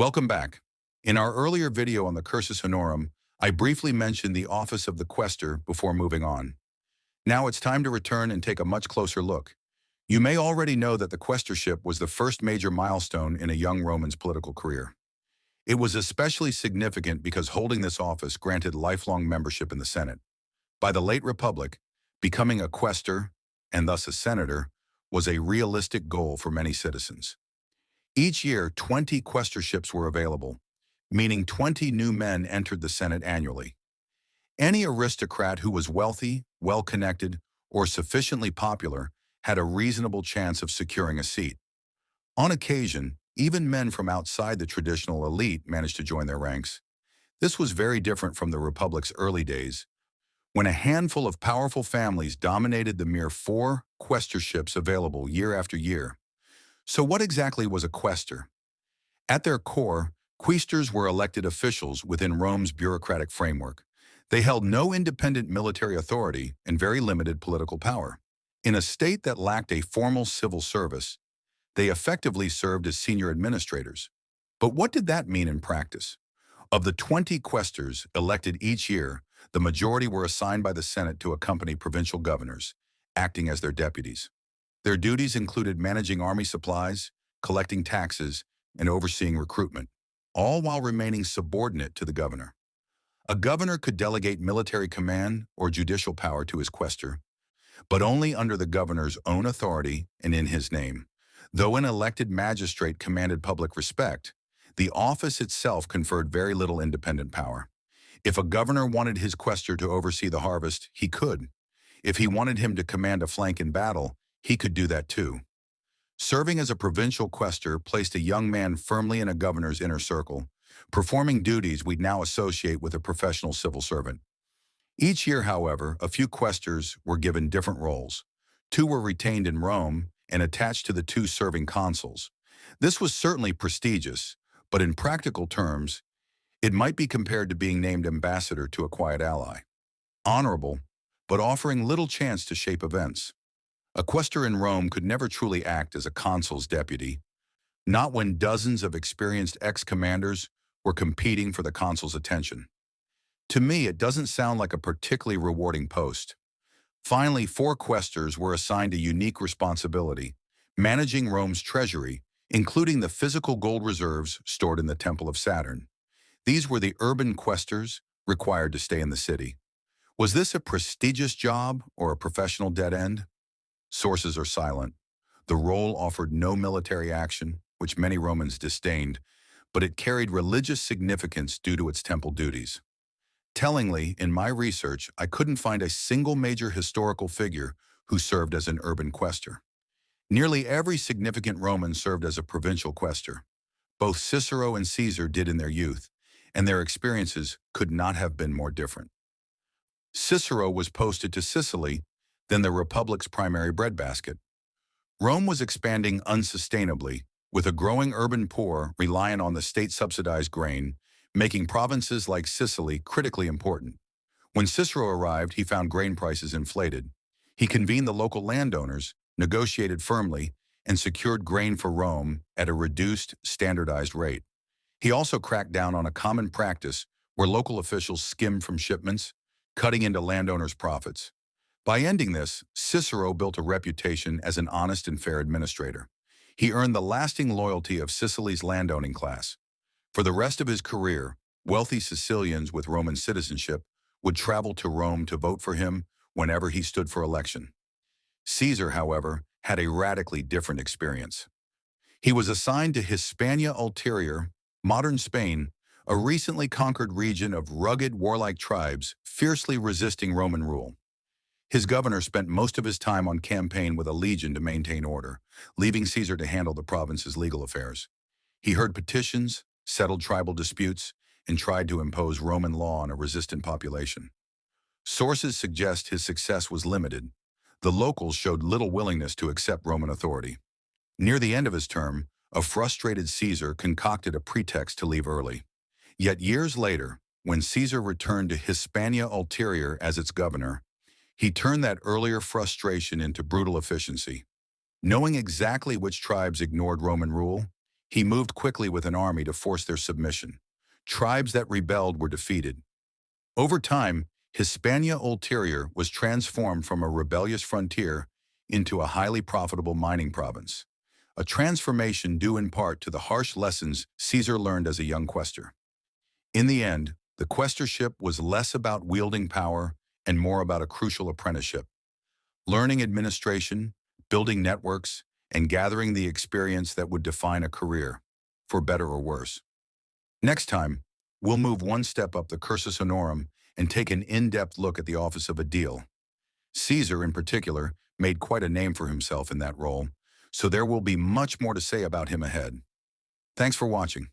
Welcome back. In our earlier video on the Cursus Honorum, I briefly mentioned the office of the questor before moving on. Now it's time to return and take a much closer look. You may already know that the questorship was the first major milestone in a young Roman's political career. It was especially significant because holding this office granted lifelong membership in the Senate. By the late Republic, becoming a questor, and thus a senator, was a realistic goal for many citizens. Each year, 20 questorships were available, meaning 20 new men entered the Senate annually. Any aristocrat who was wealthy, well-connected, or sufficiently popular had a reasonable chance of securing a seat. On occasion, even men from outside the traditional elite managed to join their ranks. This was very different from the Republic's early days, when a handful of powerful families dominated the mere 4 questorships available year after year. So what exactly was a questor? At their core, quaestors were elected officials within Rome's bureaucratic framework. They held no independent military authority and very limited political power. In a state that lacked a formal civil service, they effectively served as senior administrators. But what did that mean in practice? Of the 20 quaestors elected each year, the majority were assigned by the Senate to accompany provincial governors, acting as their deputies. Their duties included managing army supplies, collecting taxes, and overseeing recruitment, all while remaining subordinate to the governor. A governor could delegate military command or judicial power to his questor, but only under the governor's own authority and in his name. Though an elected magistrate commanded public respect, the office itself conferred very little independent power. If a governor wanted his questor to oversee the harvest, he could. If he wanted him to command a flank in battle, he could do that too. Serving as a provincial questor placed a young man firmly in a governor's inner circle, performing duties we'd now associate with a professional civil servant. Each year, however, a few questors were given different roles. 2 were retained in Rome and attached to the 2 serving consuls. This was certainly prestigious, but in practical terms, it might be compared to being named ambassador to a quiet ally. Honorable, but offering little chance to shape events. A questor in Rome could never truly act as a consul's deputy, not when dozens of experienced ex-commanders were competing for the consul's attention. To me, it doesn't sound like a particularly rewarding post. Finally, 4 questors were assigned a unique responsibility, managing Rome's treasury, including the physical gold reserves stored in the Temple of Saturn. These were the urban questors, required to stay in the city. Was this a prestigious job or a professional dead end? Sources are silent. The role offered no military action, which many Romans disdained, but it carried religious significance due to its temple duties. Tellingly, in my research, I couldn't find a single major historical figure who served as an urban questor. Nearly every significant Roman served as a provincial questor. Both Cicero and Caesar did in their youth, and their experiences could not have been more different. Cicero was posted to Sicily, then the Republic's primary breadbasket. Rome was expanding unsustainably, with a growing urban poor reliant on the state-subsidized grain, making provinces like Sicily critically important. When Cicero arrived, he found grain prices inflated. He convened the local landowners, negotiated firmly, and secured grain for Rome at a reduced, standardized rate. He also cracked down on a common practice where local officials skimmed from shipments, cutting into landowners' profits. By ending this, Cicero built a reputation as an honest and fair administrator. He earned the lasting loyalty of Sicily's landowning class. For the rest of his career, wealthy Sicilians with Roman citizenship would travel to Rome to vote for him whenever he stood for election. Caesar, however, had a radically different experience. He was assigned to Hispania Ulterior, modern Spain, a recently conquered region of rugged, warlike tribes fiercely resisting Roman rule. His governor spent most of his time on campaign with a legion to maintain order, leaving Caesar to handle the province's legal affairs. He heard petitions, settled tribal disputes, and tried to impose Roman law on a resistant population. Sources suggest his success was limited. The locals showed little willingness to accept Roman authority. Near the end of his term, a frustrated Caesar concocted a pretext to leave early. Yet years later, when Caesar returned to Hispania Ulterior as its governor, he turned that earlier frustration into brutal efficiency. Knowing exactly which tribes ignored Roman rule, He moved quickly with an army to force their submission. Tribes that rebelled were defeated. Over time, Hispania Ulterior was transformed from a rebellious frontier into a highly profitable mining province, a transformation due in part to the harsh lessons Caesar learned as a young quaestor. In the end, the quaestorship was less about wielding power and more about a crucial apprenticeship, learning administration, building networks, and gathering the experience that would define a career, for better or worse. Next time, we'll move one step up the Cursus Honorum and take an in-depth look at the office of aedile. Caesar, in particular, made quite a name for himself in that role, so there will be much more to say about him ahead. Thanks for watching.